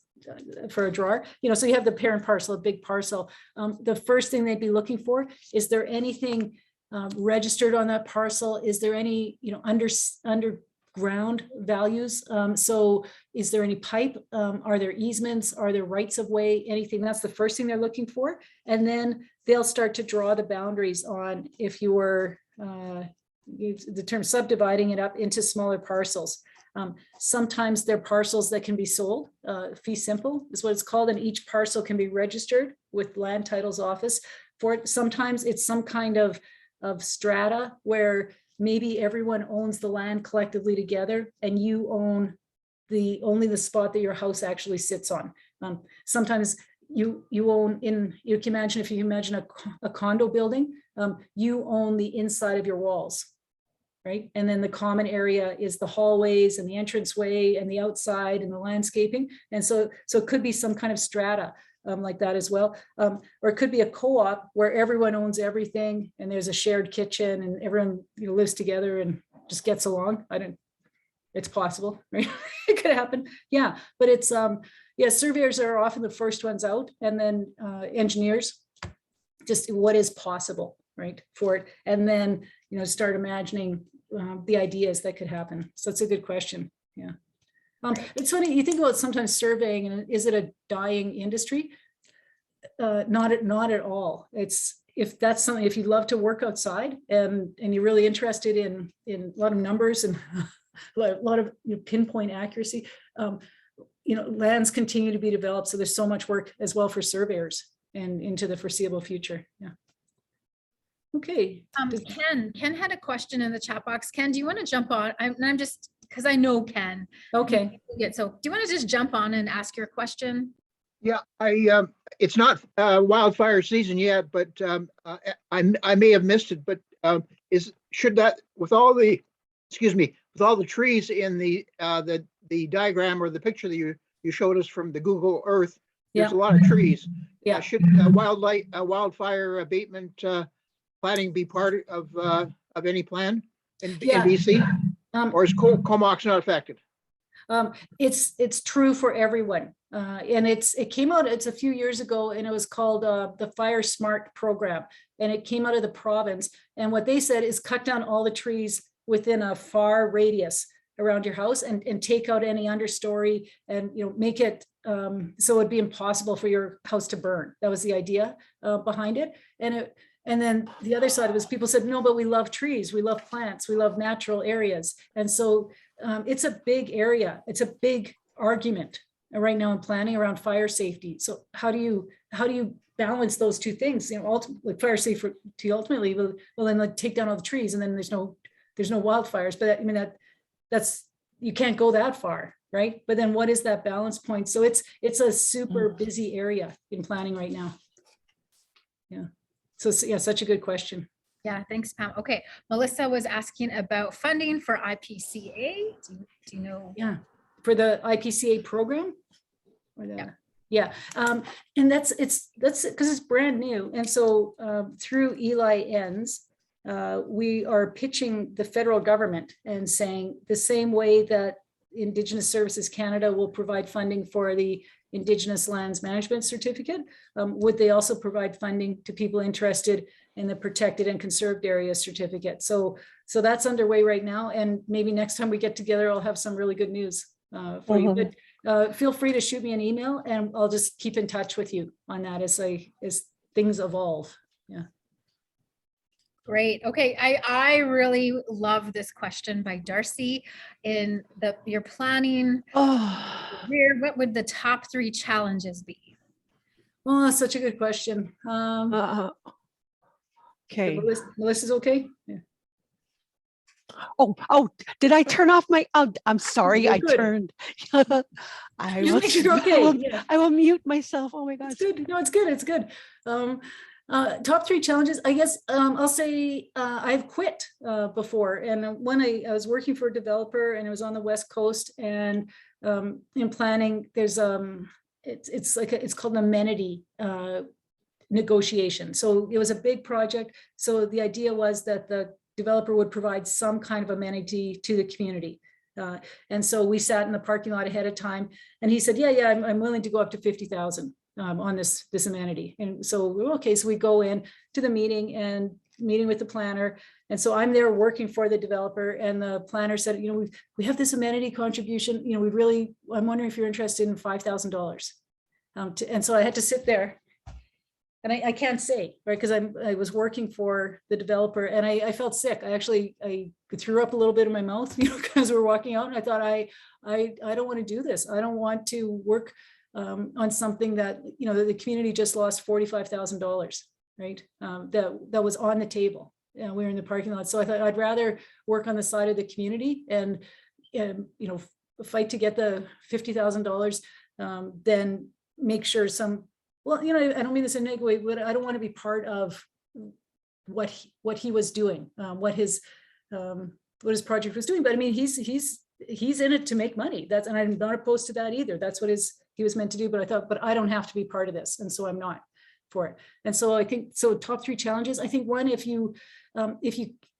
for a drawer, so you have the parent parcel, a big parcel. The first thing they'd be looking for, is there anything registered on that parcel? Is there any, underground values? So is there any pipe? Are there easements? Are there rights of way? Anything? That's the first thing they're looking for. And then they'll start to draw the boundaries on if you were, the term subdividing it up into smaller parcels. Sometimes they're parcels that can be sold. Fee simple is what it's called, and each parcel can be registered with Land Titles Office for it. Sometimes it's some kind of strata where maybe everyone owns the land collectively together, and you own only the spot that your house actually sits on. Sometimes you own you can imagine, if you imagine a condo building, you own the inside of your walls. Right. And then the common area is the hallways and the entranceway and the outside and the landscaping. And so it could be some kind of strata like that as well. Or it could be a co-op where everyone owns everything and there's a shared kitchen and everyone lives together and just gets along. It's possible, right? It could happen. Yeah. But it's, surveyors are often the first ones out, and then engineers, just what is possible, right, for it. And then, start imagining the ideas that could happen. So it's a good question. Yeah. It's funny, you think about sometimes surveying, and is it a dying industry? Not at all. It's, if that's something, if you love to work outside and you're really interested in a lot of numbers and a lot of pinpoint accuracy, lands continue to be developed. So there's so much work as well for surveyors and into the foreseeable future. Yeah. Okay. Ken had a question in the chat box. Ken, do you want to jump on? I'm just, because I know Ken. Okay. So do you want to just jump on and ask your question? Yeah, it's not wildfire season yet, but I may have missed it. But should that, with all the trees in the diagram or the picture that you showed us from the Google Earth, there's a lot of trees. Yeah. Should wildfire abatement planning be part of any plan in BC, or is Comox not affected? It's true for everyone. And it came out, it's a few years ago, and it was called the Fire Smart program. And it came out of the province. And what they said is cut down all the trees within a far radius around your house and take out any understory and, make it so it'd be impossible for your house to burn. That was the idea behind it. And then the other side was people said, no, but we love trees, we love plants, we love natural areas. And so it's a big area. It's a big argument right now in planning around fire safety. So how do you balance those two things? Ultimately, fire safety ultimately will then take down all the trees, and then there's no wildfires. But I mean that's you can't go that far, right? But then what is that balance point? So it's a super busy area in planning right now. Yeah. So yeah, such a good question. Yeah, thanks, Pam. Okay, Melissa was asking about funding for IPCA. Do you know? Yeah, for the IPCA program. And that's because it's brand new, and so through Eli Ends, we are pitching the federal government and saying the same way that Indigenous Services Canada will provide funding for the Indigenous Lands Management Certificate, would they also provide funding to people interested in the Protected and Conserved Area Certificate? So that's underway right now, and maybe next time we get together, I'll have some really good news for you. But feel free to shoot me an email, and I'll just keep in touch with you on that as things evolve. Yeah. Great. Okay. I really love this question by Darcy. In your planning career, what would the top 3 challenges be? Oh, that's such a good question. Okay. Melissa's okay? Yeah. Oh, did I turn off my, I'm sorry, You're I good. turned. You're okay. I will mute myself. Oh my gosh. It's good. No, it's good. It's good. Top 3 challenges, I guess. I'll say I've quit before, and when I was working for a developer, and it was on the West Coast, and in planning, there's it's called an amenity negotiation. So it was a big project. So the idea was that the developer would provide some kind of amenity to the community. And so we sat in the parking lot ahead of time, and he said, yeah, I'm willing to go up to 50,000 on this amenity. And so, okay, so we go in to the meeting with the planner. And so I'm there working for the developer, and the planner said, we have this amenity contribution, I'm wondering if you're interested in $5,000. And so I had to sit there, and I can't say, right, because I was working for the developer, and I felt sick. I threw up a little bit in my mouth, because we were walking out, and I thought, I don't want to do this. I don't want to work on something that, the community just lost $45,000, right? That was on the table. We were in the parking lot. So I thought I'd rather work on the side of the community and fight to get the $50,000 than make sure I don't mean this in a negative way, but I don't want to be part of what he was doing, what his project was doing. But I mean, he's in it to make money. And I'm not opposed to that either. That's what he was meant to do. But I thought, but I don't have to be part of this, and so I'm not for it. And so I think, top 3 challenges. I think one, if you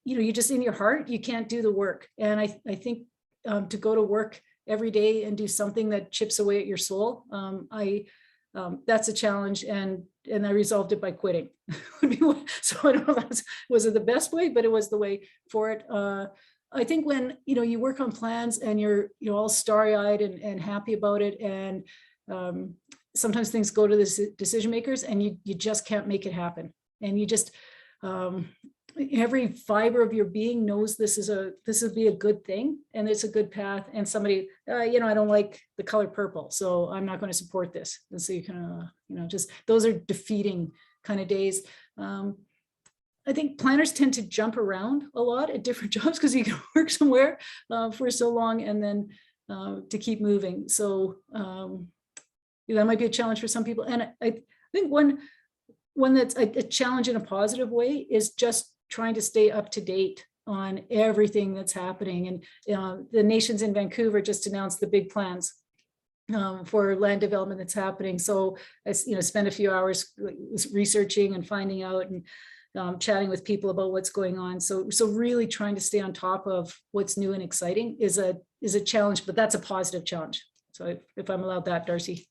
you're just in your heart, you can't do the work. And I think to go to work every day and do something that chips away at your soul, that's a challenge, and I resolved it by quitting. So I don't know if was it the best way, but it was the way for it. I think when, you work on plans and you're, all starry-eyed and happy about it, and sometimes things go to the decision makers and you just can't make it happen. And you just, every fiber of your being knows this would be a good thing and it's a good path. And somebody, I don't like the color purple, so I'm not going to support this. And so you kind of, just those are defeating kind of days. I think planners tend to jump around a lot at different jobs because you can work somewhere for so long and then to keep moving. So that might be a challenge for some people. And I think one that's a challenge in a positive way is just trying to stay up to date on everything that's happening. And the nations in Vancouver just announced the big plans for land development that's happening. So I spent a few hours researching and finding out and chatting with people about what's going on. So really trying to stay on top of what's new and exciting is a challenge, but that's a positive challenge. So if I'm allowed that, Darcy.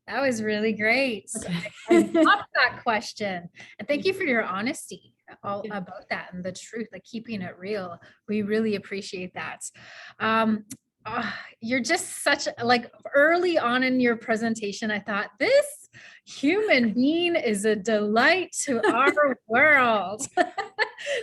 That was really great. Okay. I love that question. And thank you for your honesty all about that and the truth, like keeping it real. We really appreciate that. You're just such like early on in your presentation, I thought this human being is a delight to our world.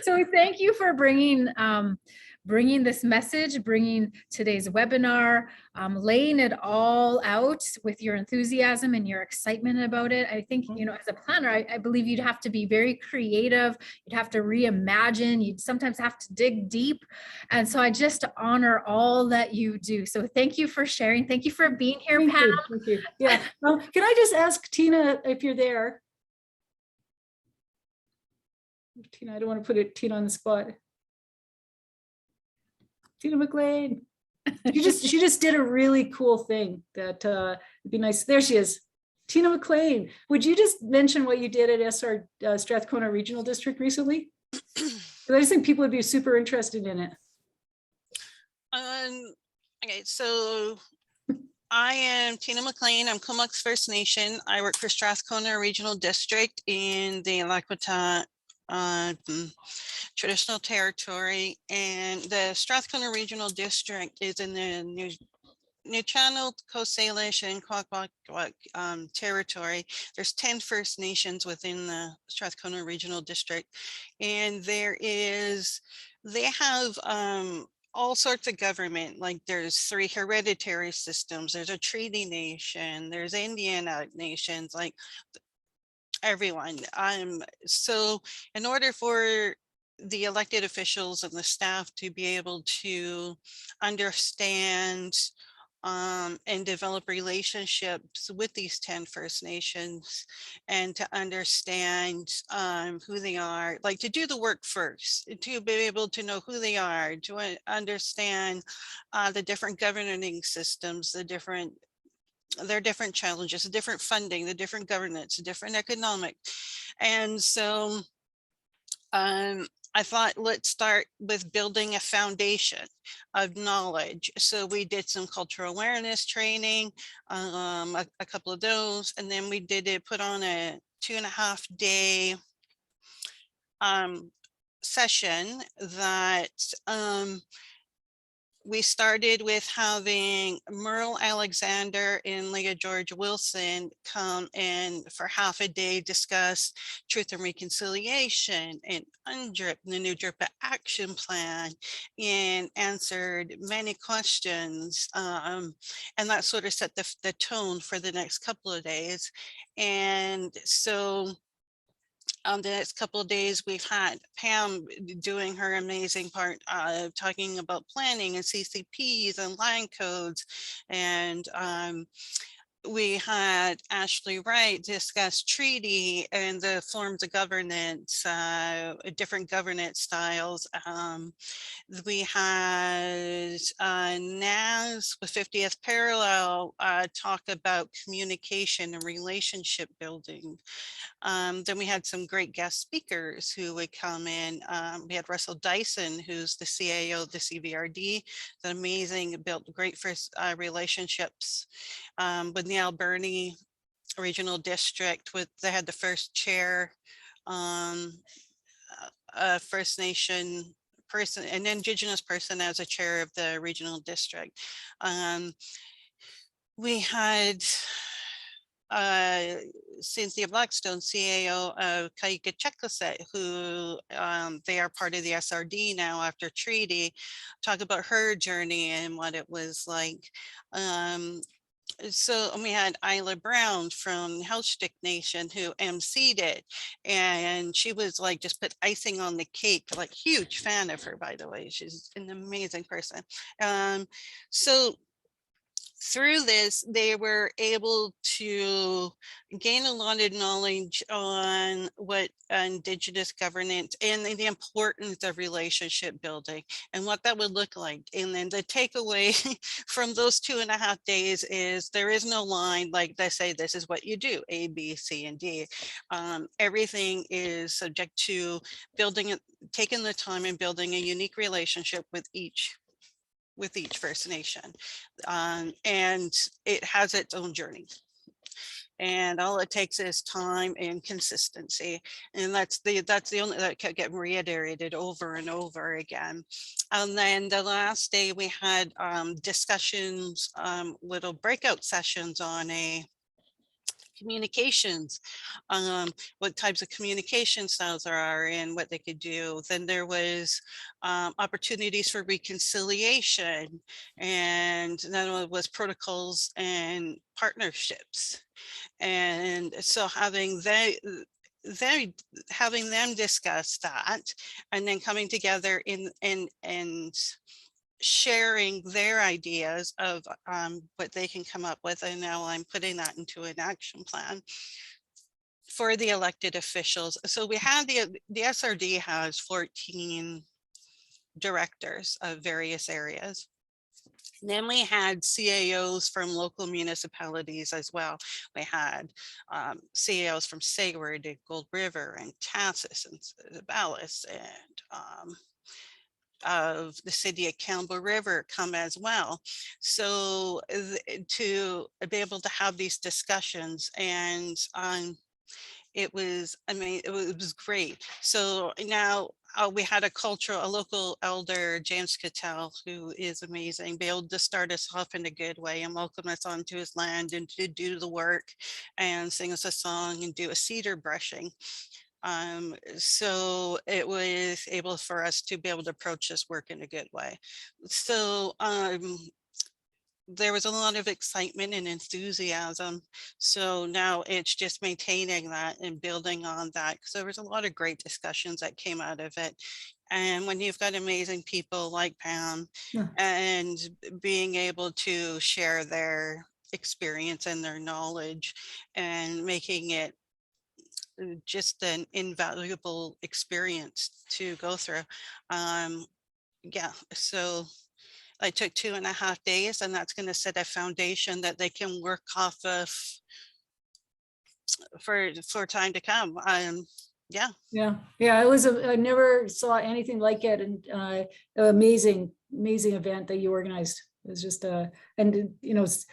So we thank you for bringing this message, bringing today's webinar, laying it all out with your enthusiasm and your excitement about it. I think, as a planner, I believe you'd have to be very creative. You'd have to reimagine. You'd sometimes have to dig deep. And so I just honor all that you do. So thank you for sharing. Thank you for being here, Pam. Thank you. Yeah. Can I just ask Tina if you're there? Tina, I don't want to put Tina on the spot. Tina McLean. She just did a really cool thing that would be nice. There she is. Tina McLean. Would you just mention what you did at Strathcona Regional District recently? I just think people would be super interested in it. Okay, so I am Tina McLean. I'm Comox First Nation. I work for Strathcona Regional District in the Lakwata traditional territory, and the Strathcona Regional District is in the New Channel, Coast Salish, and Kwakwaka'wakw territory. There's 10 First Nations within the Strathcona Regional District, and they have all sorts of government. Like there's 3 hereditary systems, there's a treaty nation, there's Indian nations, like everyone. So in order for the elected officials and the staff to be able to understand and develop relationships with these 10 First Nations and to understand who they are, like to do the work first, to be able to know who they are, to understand the different governing systems, their different challenges, the different funding, the different governance, the different economic. And so I thought, let's start with building a foundation of knowledge. So we did some cultural awareness training, a couple of those, and then we put on a 2.5-day session that we started with having Merle Alexander and Leah George Wilson come in for half a day, discuss truth and reconciliation and UNDRIP, the new DRIPA action plan, and answered many questions. And that sort of set the tone for the next couple of days. And so the next couple of days, we've had Pam doing her amazing part of talking about planning and CCPs and land codes. And we had Ashley Wright discuss treaty and the forms of governance, different governance styles. We had Naz with 50th Parallel talk about communication and relationship building. Then we had some great guest speakers who would come in. We had Russell Dyson, who's the CAO of the CVRD, an amazing, built great first relationships with the Alberni Regional District. They had the first chair a First Nation person, an Indigenous person as a chair of the regional district. We had Cynthia Blackstone, CAO of Kaika Cheklaset, who they are part of the SRD now after treaty, talk about her journey and what it was like. So we had Isla Brown from Hellstick Nation who emceed it, and she was like just put icing on the cake, like huge fan of her, by the way. She's an amazing person. So through this, they were able to gain a lot of knowledge on what Indigenous governance and the importance of relationship building and what that would look like. And then the takeaway from those 2.5 days is there is no line like they say, this is what you do, A, B, C, and D. Everything is subject to building it, taking the time and building a unique relationship with each First Nation, and it has its own journey. And all it takes is time and consistency, and that's the only that kept getting reiterated over and over again. And then the last day we had discussions, little breakout sessions on communications, what types of communication styles there are and what they could do. Then there was opportunities for reconciliation, and then it was protocols and partnerships. And so having them discuss that, and then coming together and sharing their ideas of what they can come up with. And now I'm putting that into an action plan for the elected officials. So we had the SRD has 14 directors of various areas. And then we had CAOs from local municipalities as well. We had CAOs from Sayward and Gold River and Tassis and Ballas and of the city of Campbell River come as well. So to be able to have these discussions, and it was, I mean, it was great. So now we had a local elder, James Cattell, who is amazing, be able to start us off in a good way and welcome us onto his land and to do the work and sing us a song and do a cedar brushing. So it was able for us to be able to approach this work in a good way. So there was a lot of excitement and enthusiasm. So now it's just maintaining that and building on that, because there was a lot of great discussions that came out of it. And when you've got amazing people like Pam, Yeah. and being able to share their experience and their knowledge and making it just an invaluable experience to go through. Yeah, so I took 2.5 days, and that's going to set a foundation that they can work off of for time to come. Yeah. It was I never saw anything like it, and amazing event that you organized. It was just and you know, it's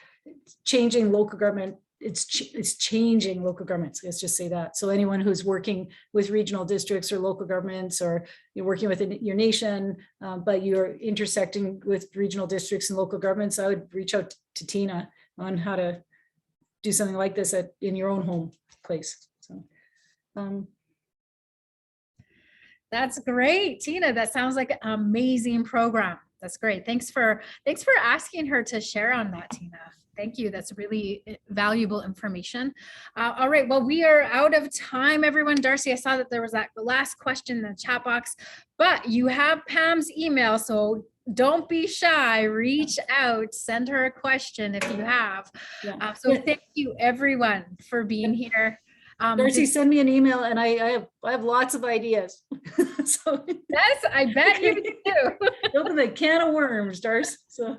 changing local government. It's changing local governments. Let's just say that. So anyone who's working with regional districts or local governments, or you're working within your nation, but you're intersecting with regional districts and local governments, I would reach out to Tina on how to do something like this in your own home place. So, That's great, Tina. That sounds like an amazing program. That's great. Thanks for asking her to share on that, Tina. Thank you. That's really valuable information. All right. Well, we are out of time, everyone. Darcy, I saw that there was that last question in the chat box, but you have Pam's email, so don't be shy. Reach out, send her a question if you have. yeah. So thank you, everyone, for being here. Darcy, send me an email, and I have lots of ideas. So yes, I bet you do. open the can of worms, Darcy. So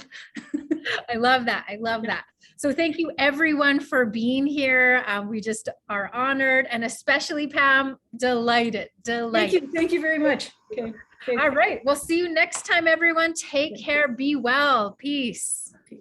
I love that. I love that. So thank you, everyone, for being here. We just are honored, and especially Pam, delighted. Thank you very much. Okay. All right. We'll see you next time, everyone. Take care. Be well. Peace.